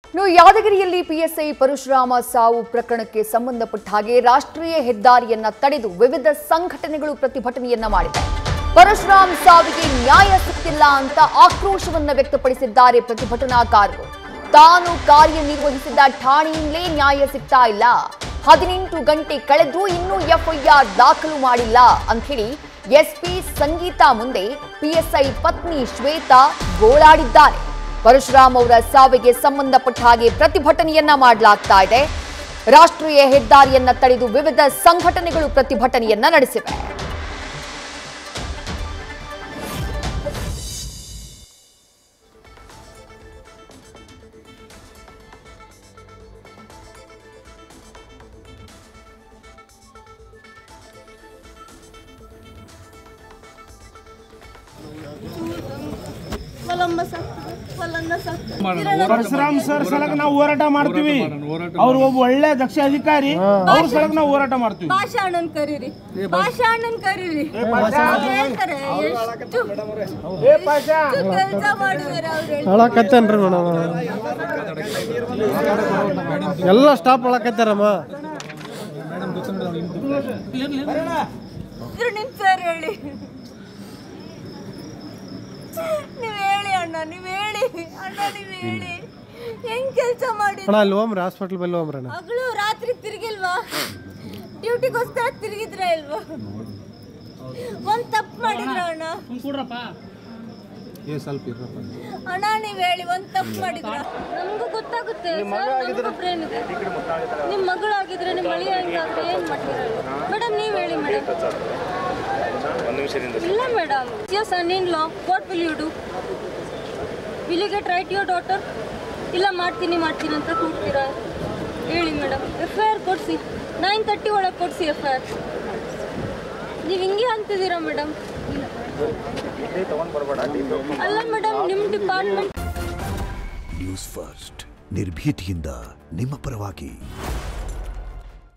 ಯಾದಗಿರಿಯಲ್ಲಿ ಪಿಎಸ್ಐ ಪರಶುರಾಮ ಸಾವು ಪ್ರಕರಣಕ್ಕೆ ಸಂಬಂಧಪಟ್ಟ ಹಾಗೆ ರಾಷ್ಟ್ರೀಯ ಹೆದ್ದಾರಿಯನ್ನ ತಡೆದು ವಿವಿಧ ಸಂಘಟನೆಗಳು ಪ್ರತಿಭಟನೆಯನ್ನ ಮಾಡಿವೆ. ಪರಶುರಾಮ್ ಸಾವಿಗೆ ನ್ಯಾಯ ಸಿಕ್ಕಿಲ್ಲ ಅಂತ ಆಕ್ರೋಶವನ್ನ ವ್ಯಕ್ತಪಡಿಸಿದ್ದಾರೆ ಪ್ರತಿಭಟನಾಕಾರರು. ತಾನು ಕಾರ್ಯನಿರ್ವಹಿಸಿದ ಠಾಣೆಯಿಂದಲೇ ನ್ಯಾಯ ಸಿಗ್ತಾ ಇಲ್ಲ, 18 ಗಂಟೆ ಕಳೆದ್ರೂ ಇನ್ನೂ ಎಫ್ಐಆರ್ ದಾಖಲು ಮಾಡಿಲ್ಲ ಅಂತ ಹೇಳಿ ಎಸ್ಪಿ ಸಂಗೀತಾ ಮುಂದೆ ಪಿಎಸ್ಐ ಪತ್ನಿ ಶ್ವೇತಾ ಗೋಳಾಡಿದ್ದಾರೆ. ಪರಶುರಾಮ್ ಅವರ ಸಾವಿಗೆ ಸಂಬಂಧಪಟ್ಟ ಹಾಗೆ ಪ್ರತಿಭಟನೆಯನ್ನ ಮಾಡಲಾಗ್ತಾ ಇದೆ. ರಾಷ್ಟ್ರೀಯ ಹೆದ್ದಾರಿಯನ್ನ ತಡೆದು ವಿವಿಧ ಸಂಘಟನೆಗಳು ಪ್ರತಿಭಟನೆಯನ್ನ ನಡೆಸಿವೆ. ಪರಶುರಾಮ್ ಸರ್ ಸಲಗ ನಾವು ಹೋರಾಟ ಮಾಡ್ತೀವಿ. ಅವ್ರು ಒಬ್ಬ ಒಳ್ಳೆ ದಕ್ಷ ಅಧಿಕಾರಿ, ಅವ್ರ ಸಲಗ ನಾವು ಹೋರಾಟ ಮಾಡ್ತೀವಿ. ಭಾಷಾಣ್ಣನ್ ಕರೀರಿ, ಭಾಷಾಣ್ಣನ್ ಕರೀರಿ. ಕೆಲಸ ಮಾಡಿದಾರೆ ಹೇಳಕತ್ತೇನ್ರಿ ಮೇಡಮ್, ಎಲ್ಲ ಸ್ಟಾಪ್ ಹೇಳಕತ್ತಾರಮ್ಮ. ನಿಮ್ ಸರ್ ಹೇಳಿ, ನೀವ್ ಹೇಳಿ ಅಣ್ಣ, ನೀವ್ ಹೇಳಿ ಅಣ್ಣ, ನೀವ್ ಹೇಳಿ. ಹೆಂಗ್ ಕೆಲ್ಸ ಮಾಡಿ ಅಲ್ಲಿ ಹೋಮ್ರಿ, ಹಾಸ್ಪಿಟಲ್ ಬಲ್ಲಿ ಹೋಮ್ರಣ್ಣ. ಹಗಲು ರಾತ್ರಿ ತಿರುಗಿಲ್ವಾ? ಡ್ಯೂಟಿಗೋಸ್ಕರ ತಿರುಗಿದ್ರ ಇಲ್ವಾ? ಒಂದ್ ತಪ್ಪು ಮಾಡಿದ್ರ ಅಣ್ಣ? ಅಣ್ಣ ನೀವ್ ಹೇಳಿ, ಒಂದ್ ತಪ್ಪು ಮಾಡಿದ್ರ? ನಮಗೂ ಗೊತ್ತಾಗುತ್ತೆ ಸರ್, ನಮಗೂ ಬ್ರೈನ್ ಇದೆ. ನಿಮ್ ಮಗಳಾಗಿದ್ರೆ ನಿಮ್ ಮಳಿ ಹೆಂಗಾದ್ರೆ ಏನ್ ಮಾಡ್ತೀರ ಮೇಡಮ್? ನೀವ್ ಹೇಳಿ ಮೇಡಮ್. ಇಲ್ಲ madam, your son-in-law, what will you do? Will you get right to your daughter? ಇಲ್ಲ ಮಾಡ್ತೀನಿ ಅಂತ ಕೂಡ್ತೀರಾ? ಹೇಳಿ ಮೇಡಮ್, FIR ಕೊಡಿಸಿ, 9:30 ಒಳಗೆ ಕೊಡಿಸಿ FIR. ನೀವು ಹಿಂಗೆ ಅಂತಿದ್ದೀರಾ ಮೇಡಮ್? ಅಲ್ಲ ಮೇಡಮ್, ನಿಮ್ಮ ಡಿಪಾರ್ಟ್ಮೆಂಟ್. ನ್ಯೂಸ್ ಫಸ್ಟ್ ನಿರ್ಭೀತಿಯಿಂದ ನಿಮ್ಮ ಪರವಾಗಿ.